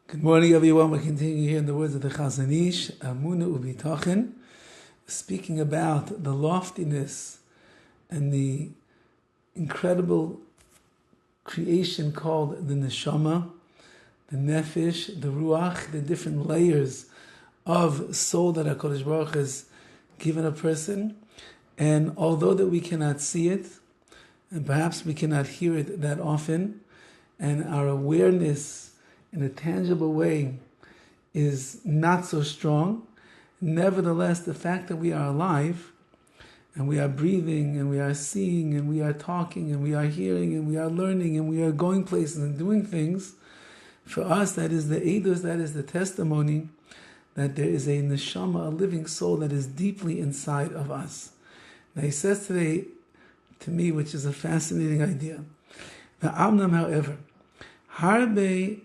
Good morning, everyone. We're continuing here in the words of the Chazon, Emunah ubitachin, speaking about the loftiness and the incredible creation called the Neshama, the Nefesh, the Ruach, the different layers of soul that HaKadosh Baruch has given a person. And although that we cannot see it, and perhaps we cannot hear it that often, and our awareness in a tangible way is not so strong, nevertheless, the fact that we are alive, and we are breathing, and we are seeing, and we are talking, and we are hearing, and we are learning, and we are going places and doing things, for us, that is the edus, that is the testimony that there is a neshama, a living soul that is deeply inside of us. Now he says today to me, which is a fascinating idea, the Amnam, however, Harbe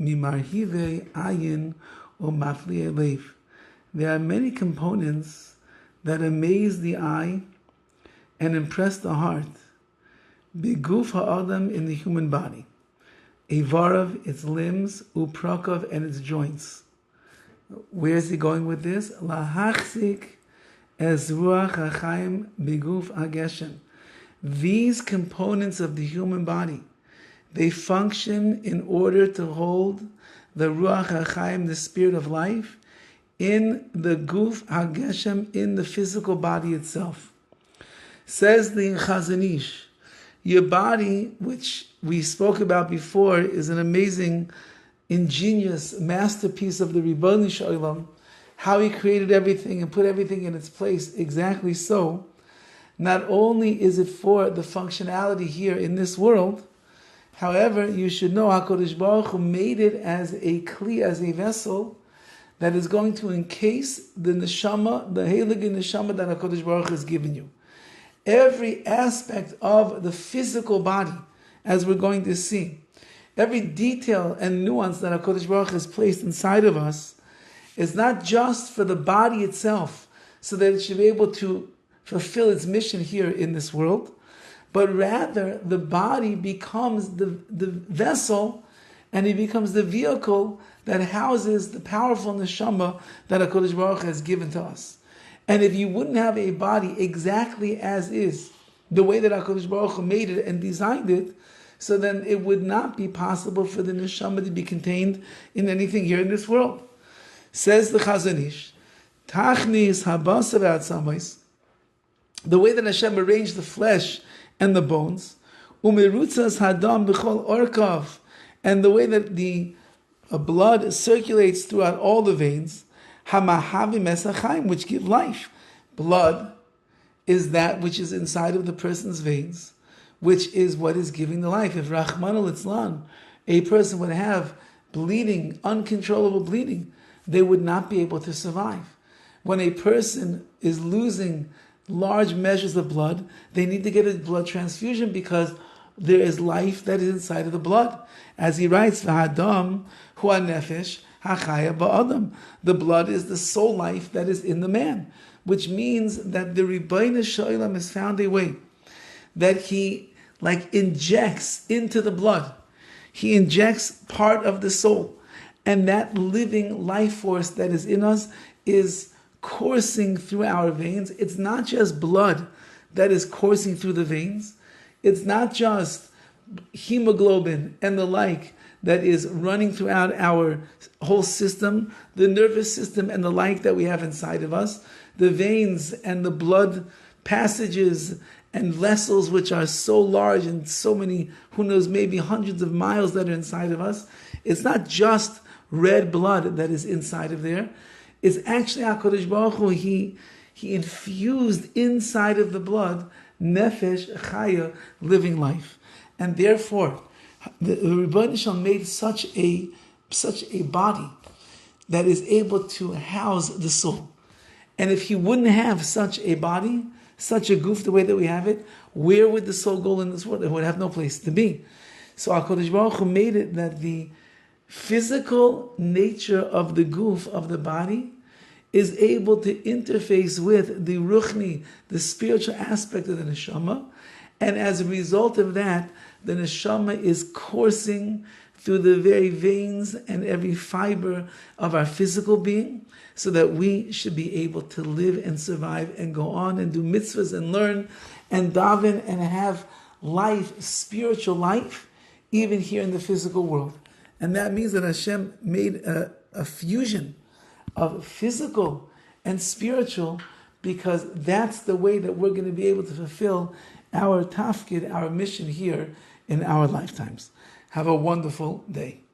mimarhive ayin or mafliye leif. There are many components that amaze the eye and impress the heart. Beguf ha'adam, in the human body. Evarav, its limbs, uprakav, and its joints. Where is he going with this? Lahachzik ez ruach ha'chaim beguf hageshem. These components of the human body, they function in order to hold the Ruach HaChaim, the spirit of life, in the Guf HaGeshem, in the physical body itself. Says the Chazon, your body, which we spoke about before, is an amazing, ingenious masterpiece of the Ribono Shel Olam, how he created everything and put everything in its place exactly so. Not only is it for the functionality here in this world, however, you should know HaKadosh Baruch Hu made it as a kli, as a vessel that is going to encase the neshama, the heilige neshama that HaKadosh Baruch Hu has given you. Every aspect of the physical body, as we're going to see, every detail and nuance that HaKadosh Baruch Hu has placed inside of us is not just for the body itself, so that it should be able to fulfill its mission here in this world, but rather the body becomes the vessel, and it becomes the vehicle that houses the powerful neshama that HaKadosh Baruch Hu has given to us. And if you wouldn't have a body exactly as is, the way that HaKadosh Baruch Hu made it and designed it, so then it would not be possible for the neshama to be contained in anything here in this world. Says the Chazon, Tachnis habasar v'atzamos, the way that Hashem arranged the flesh and the bones, umerutzas hadam b'chol orkav, and the way that the blood circulates throughout all the veins, hamahavim esachayim, which give life. Blood is that which is inside of the person's veins, which is what is giving the life. If Rahman al-Itzlan, a person would have bleeding, uncontrollable bleeding, they would not be able to survive. When a person is losing large measures of blood, they need to get a blood transfusion because there is life that is inside of the blood. As he writes, V'hadam hu nefesh hachaya ba'adam. The blood is the soul life that is in the man, which means that the Ribono Shel Olam has found a way that he injects into the blood. He injects part of the soul, and that living life force that is in us is coursing through our veins. It's not just blood that is coursing through the veins. It's not just hemoglobin and the like that is running throughout our whole system, the nervous system and the like that we have inside of us, the veins and the blood passages and vessels which are so large and so many, who knows, maybe hundreds of miles that are inside of us. It's not just red blood that is inside of there. It's actually HaKadosh Baruch Hu, he infused inside of the blood nefesh chaya, living life. And therefore, the Ribono Shel Olam made such a body that is able to house the soul. And if he wouldn't have such a body, such a goof, the way that we have it, where would the soul go in this world? It would have no place to be. So HaKadosh Baruch Hu made it that the physical nature of the goof, of the body, is able to interface with the ruchni, the spiritual aspect of the neshama, and as a result of that, the neshama is coursing through the very veins and every fiber of our physical being, so that we should be able to live and survive and go on and do mitzvahs and learn and daven and have life, spiritual life, even here in the physical world. And that means that Hashem made a fusion of physical and spiritual, because that's the way that we're going to be able to fulfill our tafkid, our mission here in our lifetimes. Have a wonderful day.